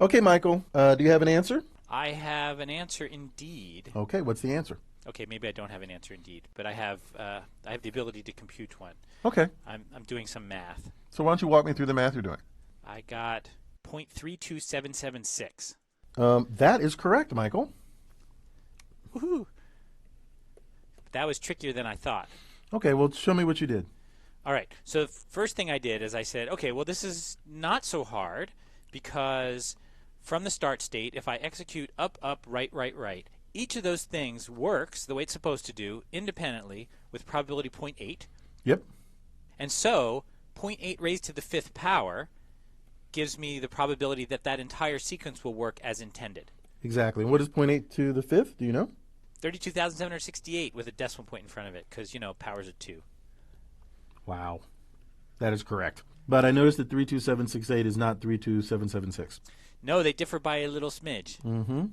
Okay, Michael, do you have an answer? I have an answer indeed. Okay, what's the answer? Okay, maybe I don't have an answer indeed, but I have the ability to compute one. Okay, I'm doing some math. so why don't you walk me through the math you're doing? I got 0.32776. That is correct, Michael. Woohoo! That was trickier than I thought. Okay, well, show me what you did. All right. So the first thing I did is I said, okay, well, this is not so hard because from the start state, if I execute up, up, right, right, right, each of those things works the way it's supposed to do independently with probability zero point 0.8. Yep. And so 0.8 raised to the fifth power gives me the probability that that entire sequence will work as intended. Exactly. And what is 0.8 to the fifth? Do you know? 32,768 with a decimal point in front of it because, powers of 2. Wow. That is correct. But I noticed that 32768 is not 32776. No, they differ by a little smidge. Mm-hmm.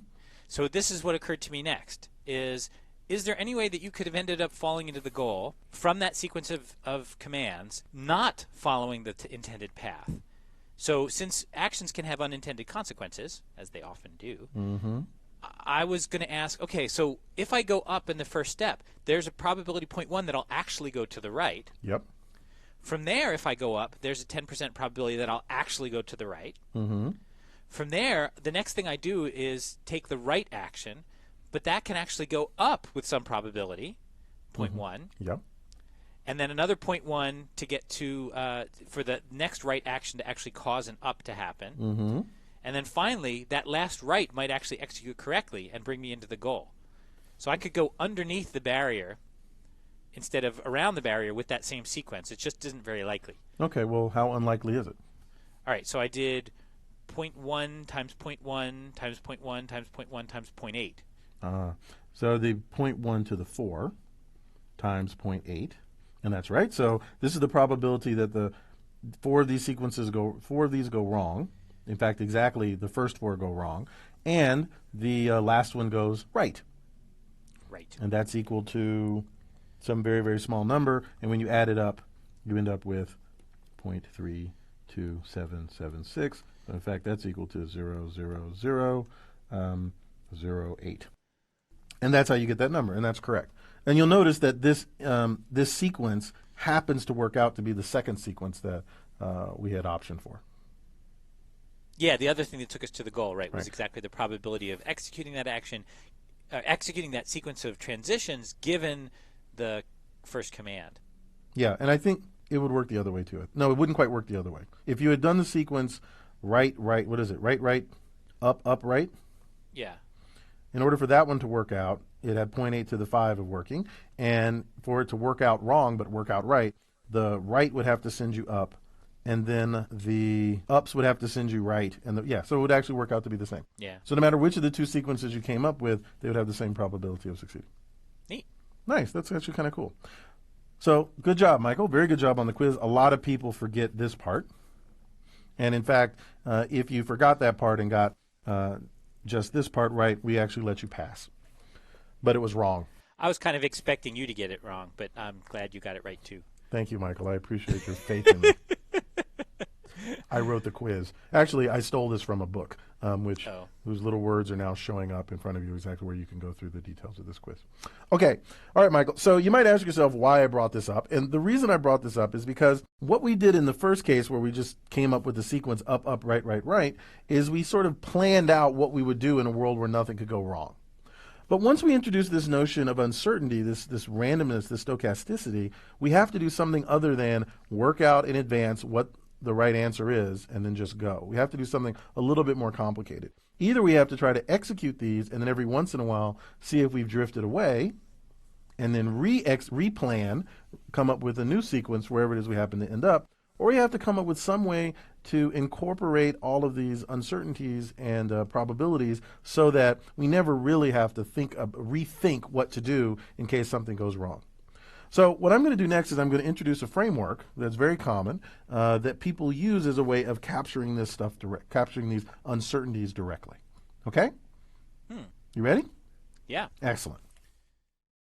So this is what occurred to me next, is there any way that you could have ended up falling into the goal from that sequence of commands, not following the intended path? So since actions can have unintended consequences, as they often do, Mm-hmm. I was going to ask, okay, so if I go up in the first step, there's a probability 0.1 that I'll actually go to the right. Yep. From there, if I go up, there's a 10% probability that I'll actually go to the right. Mm-hmm. From there, the next thing I do is take the right action, but that can actually go up with some probability, 0.1, Yep. and then another 0.1 to get to for the next right action to actually cause an up to happen. Mm-hmm. And then finally, that last right might actually execute correctly and bring me into the goal. So I could go underneath the barrier instead of around the barrier with that same sequence. It just isn't very likely. Okay, well, how unlikely is it? All right, so I did 0.1 times 0.1 times 0.1 times 0.1 times 0.8. So the 0.1 to the 4 times 0.8, and that's right. So this is the probability that the four of these go wrong. In fact, exactly the first 4 go wrong, and the last one goes right. Right. And that's equal to some very, very small number, and when you add it up, you end up with 0.32776. In fact, that's equal to 0.00008. And that's how you get that number, and that's correct. And you'll notice that this sequence happens to work out to be the second sequence that we had option for. Yeah, the other thing that took us to the goal, right, was Right. exactly the probability of executing that action, executing that sequence of transitions given the first command. Yeah, and I think it would work the other way too. No, it wouldn't quite work the other way. If you had done the sequence right, right, what is it? Right, right, up, right? Yeah. In order for that one to work out, it had 0.8 to the 5 of working, and for it to work out wrong but work out right, the right would have to send you up, and then the ups would have to send you right, and so it would actually work out to be the same. Yeah. So no matter which of the two sequences you came up with, they would have the same probability of succeeding. Neat. Nice. That's actually kind of cool. So good job, Michael. Very good job on the quiz. A lot of people forget this part. And in fact, if you forgot that part and got just this part right, we actually let you pass. But it was wrong. I was kind of expecting you to get it wrong, but I'm glad you got it right too. Thank you, Michael. I appreciate your faith in me. I wrote the quiz. Actually, I stole this from a book, whose little words are now showing up in front of you, exactly where you can go through the details of this quiz. Okay. All right, Michael. So you might ask yourself why I brought this up. And the reason I brought this up is because what we did in the first case, where we just came up with the sequence up, up, right, right, right, is we sort of planned out what we would do in a world where nothing could go wrong. But once we introduce this notion of uncertainty, this randomness, this stochasticity, we have to do something other than work out in advance what the right answer is and then just go. We have to do something a little bit more complicated. Either we have to try to execute these and then every once in a while see if we've drifted away and then replan, come up with a new sequence wherever it is we happen to end up, or we have to come up with some way to incorporate all of these uncertainties and probabilities so that we never really have to rethink what to do in case something goes wrong. So what I'm going to do next is I'm going to introduce a framework that's very common that people use as a way of capturing this stuff capturing these uncertainties directly. Okay? You ready? Yeah. Excellent.